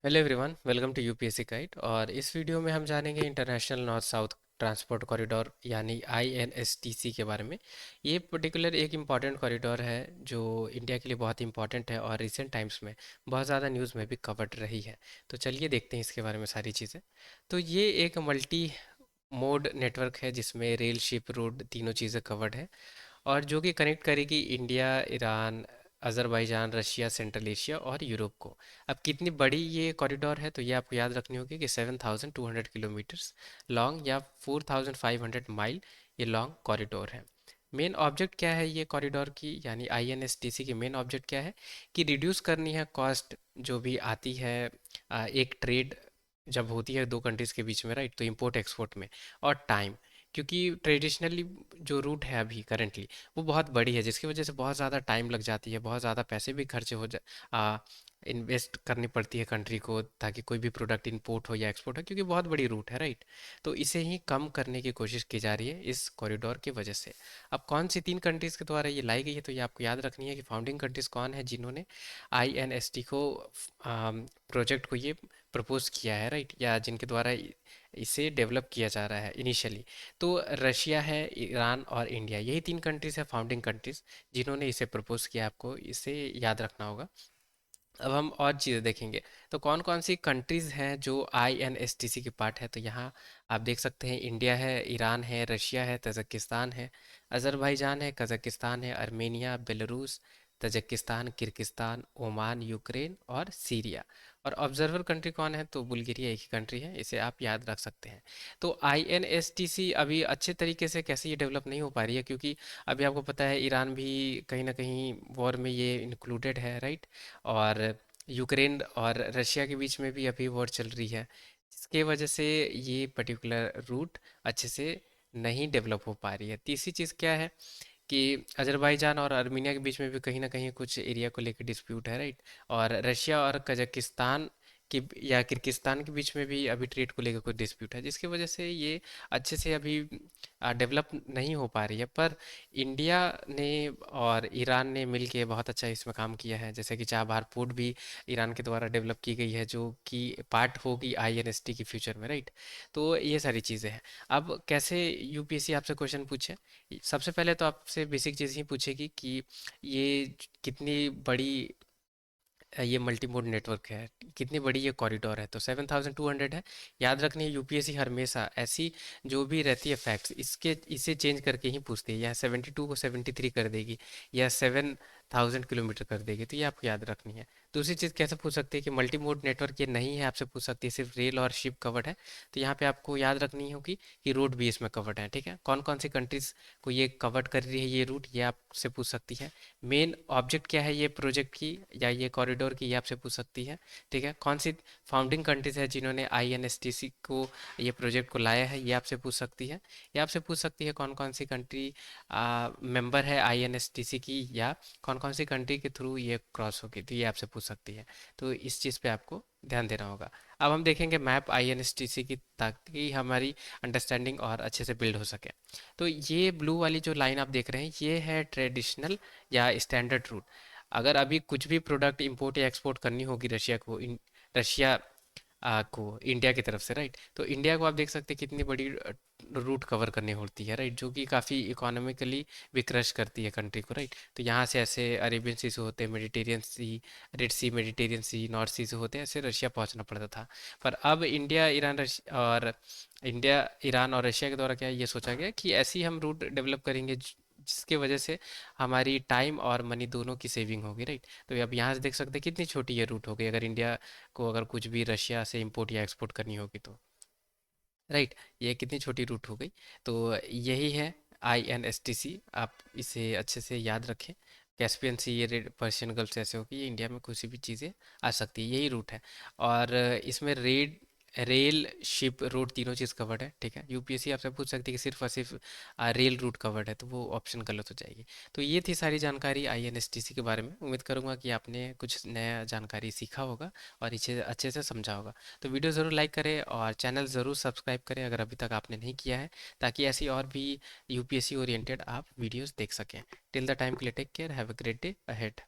Hello everyone, welcome to UPSC guide. और इस video में हम जानेंगे international north south transport corridor यानी आईएनएसटीसी के बारे में। ये पर्टिकुलर एक इम्पॉर्टेंट कॉरिडोर है जो इंडिया के लिए बहुत इंपॉर्टेंट है और रिसेंट टाइम्स में बहुत ज़्यादा न्यूज़ में भी कवर्ड रही है। तो चलिए देखते हैं इसके बारे में सारी चीज़ें। तो ये एक मल्टी मोड नेटवर्क है जिसमें रेल, शिप, रोड तीनों चीज़ें कवर्ड है और जो कि कनेक्ट करेगी India, Iran, Azerbaijan, Russia, central Asia और यूरोप को। अब कितनी बड़ी ये कॉरिडोर है तो ये आपको याद रखनी होगी कि 7,200 किलोमीटर्स लॉन्ग या 4,500 माइल ये लॉन्ग कॉरिडोर है। मेन ऑब्जेक्ट क्या है ये कॉरिडोर की यानी आईएनएसटीसी की मेन ऑब्जेक्ट क्या है कि रिड्यूस करनी है कॉस्ट जो भी आती है एक ट्रेड जब होती है दो कंट्रीज़ के बीच में, राइट, तो इंपोर्ट एक्सपोर्ट में, और टाइम, क्योंकि ट्रेडिशनली जो रूट है अभी करेंटली वो बहुत बड़ी है जिसकी वजह से बहुत ज़्यादा टाइम लग जाती है, बहुत ज़्यादा पैसे भी खर्चे इन्वेस्ट करनी पड़ती है कंट्री को ताकि कोई भी प्रोडक्ट इंपोर्ट हो या एक्सपोर्ट हो, क्योंकि बहुत बड़ी रूट है, राइट। तो इसे ही कम करने की कोशिश की जा रही है इस कॉरिडोर की वजह से। अब कौन सी तीन कंट्रीज़ के द्वारा ये लाई गई है तो ये आपको याद रखनी है कि फाउंडिंग कंट्रीज़ कौन है जिन्होंने आईएनएसटी को प्रोजेक्ट को ये प्रपोज किया है, राइट, या जिनके द्वारा इसे डेवलप किया जा रहा है इनिशियली। तो रशिया है, ईरान और इंडिया, यही तीन कंट्रीज है फाउंडिंग कंट्रीज जिन्होंने इसे प्रपोज किया। आपको इसे याद रखना होगा। अब हम और चीज़ें देखेंगे तो कौन कौन सी कंट्रीज़ हैं जो आईएनएसटीसी की पार्ट है। तो यहाँ आप देख सकते हैं इंडिया है, ईरान है, रशिया है, तज़किस्तान है, अज़रबैजान है, कज़ाकिस्तान है, Armenia, Belarus, Tajikistan, Kyrgyzstan, Oman, Ukraine और सीरिया। और ऑब्जर्वर कंट्री कौन है तो बुल्गारिया एक ही कंट्री है, इसे आप याद रख सकते हैं। तो आईएनएसटीसी अभी अच्छे तरीके से कैसे ये डेवलप नहीं हो पा रही है क्योंकि अभी आपको पता है ईरान भी कहीं ना कहीं वॉर में ये इंक्लूडेड है, राइट। और यूक्रेन और रशिया के बीच में भी अभी वॉर चल रही है जिसके वजह से ये पर्टिकुलर रूट अच्छे से नहीं डेवलप हो पा रही है। तीसरी चीज़ क्या है कि अजरबैजान और आर्मीनिया के बीच में भी कहीं ना कहीं कुछ एरिया को लेकर डिस्प्यूट है, राइट। और रशिया और कजाकिस्तान की या किर्गिस्तान के बीच में भी अभी ट्रेड को लेकर कुछ डिस्प्यूट है जिसकी वजह से ये अच्छे से अभी डेवलप नहीं हो पा रही है। पर इंडिया ने और ईरान ने मिलके बहुत अच्छा इसमें काम किया है, जैसे कि चाबहार पोर्ट भी ईरान के द्वारा डेवलप की गई है जो कि पार्ट होगी आईएनएसटी की फ्यूचर में, राइट। तो ये सारी चीज़ें हैं। अब कैसे यूपीएससी आपसे क्वेश्चन पूछे, सबसे पहले तो आपसे बेसिक चीज़ ही पूछेगी कि ये कितनी बड़ी ये मल्टी मोड नेटवर्क है, कितनी बड़ी ये कॉरिडोर है। तो 7,200 है। याद रखनी है यूपीएससी हमेशा ऐसी जो भी रहती है फैक्ट्स इसके इसे चेंज करके ही पूछती है, या 72 को 73 कर देगी या 7,000 किलोमीटर कर देगी, तो ये आपको याद रखनी है। दूसरी चीज़ कैसे पूछ सकती है कि मल्टी मोड नेटवर्क ये नहीं है, आपसे पूछ सकती है सिर्फ रेल और शिप कवर्ड है। तो यहाँ पे आपको याद रखनी होगी कि रोड भी इसमें कवर्ड है, ठीक है। कौन कौन सी कंट्रीज को ये कवर्ड कर रही है ये रूट, ये आपसे पूछ सकती है। मेन ऑब्जेक्ट क्या है ये प्रोजेक्ट की या ये कॉरिडोर की, ये आपसे पूछ सकती है, ठीक है। कौन सी फाउंडिंग कंट्रीज है जिन्होंने आईएनएसटीसी को ये प्रोजेक्ट को लाया है, ये आपसे पूछ सकती है। ये आपसे पूछ सकती है कौन कौन सी कंट्री मेंबर है आईएनएसटीसी की, या कौन कौन सी कंट्री के थ्रू ये क्रॉस होगी, तो ये आपसे पूछ सकती है। तो इस चीज़ पे आपको ध्यान देना होगा। अब हम देखेंगे मैप आईएनएसटीसी की ताकि हमारी अंडरस्टैंडिंग और अच्छे से बिल्ड हो सके। तो ये ब्लू वाली जो लाइन आप देख रहे हैं ये है ट्रेडिशनल या स्टैंडर्ड रूट। अगर अभी कुछ भी प्रोडक्ट इंपोर्ट या एक्सपोर्ट करनी होगी रशिया को, रशिया को इंडिया की तरफ से, राइट, तो इंडिया को आप देख सकते हैं कितनी बड़ी रूट कवर करनी होती है, राइट, जो कि काफ़ी इकोनॉमिकली भी क्रश करती है कंट्री को, राइट। तो यहाँ से ऐसे अरेबियन सी से होते हैं, मेडिटेरियन सी, रेड सी, मेडिटेरियन सी, नॉर्थ सी से होते हैं, ऐसे रशिया पहुँचना पड़ता था। पर अब इंडिया ईरान और रशिया के द्वारा क्या है, ये सोचा गया कि ऐसी हम रूट डेवलप करेंगे जिसके वजह से हमारी टाइम और मनी दोनों की सेविंग होगी, राइट। तो अब यहाँ से देख सकते हैं कितनी छोटी ये रूट हो गई अगर इंडिया को अगर कुछ भी रशिया से इंपोर्ट या एक्सपोर्ट करनी होगी तो, राइट, ये कितनी छोटी रूट हो गई। तो यही है आईएनएसटीसी, आप इसे अच्छे से याद रखें। कैस्पियन सी, ये रेड पर्शियन गल्फ से ऐसे होगी, ये इंडिया में कुछ भी चीज़ें आ सकती है, यही रूट है। और इसमें रेल, शिप, रोड तीनों चीज़ कवर्ड है, ठीक है। यूपीएससी आपसे पूछ सकती है कि सिर्फ और सिर्फ रेल रूट कवर्ड है तो वो ऑप्शन गलत हो जाएगी। तो ये थी सारी जानकारी आईएनएसटीसी के बारे में। उम्मीद करूंगा कि आपने कुछ नया जानकारी सीखा होगा और इसे अच्छे से समझा होगा। तो वीडियो ज़रूर लाइक करें और चैनल ज़रूर सब्सक्राइब करें अगर अभी तक आपने नहीं किया है, ताकि ऐसी और भी यूपीएससी ओरिएंटेड आप वीडियोस देख सकें। टिल द टाइम के लिए take care, have a great day ahead.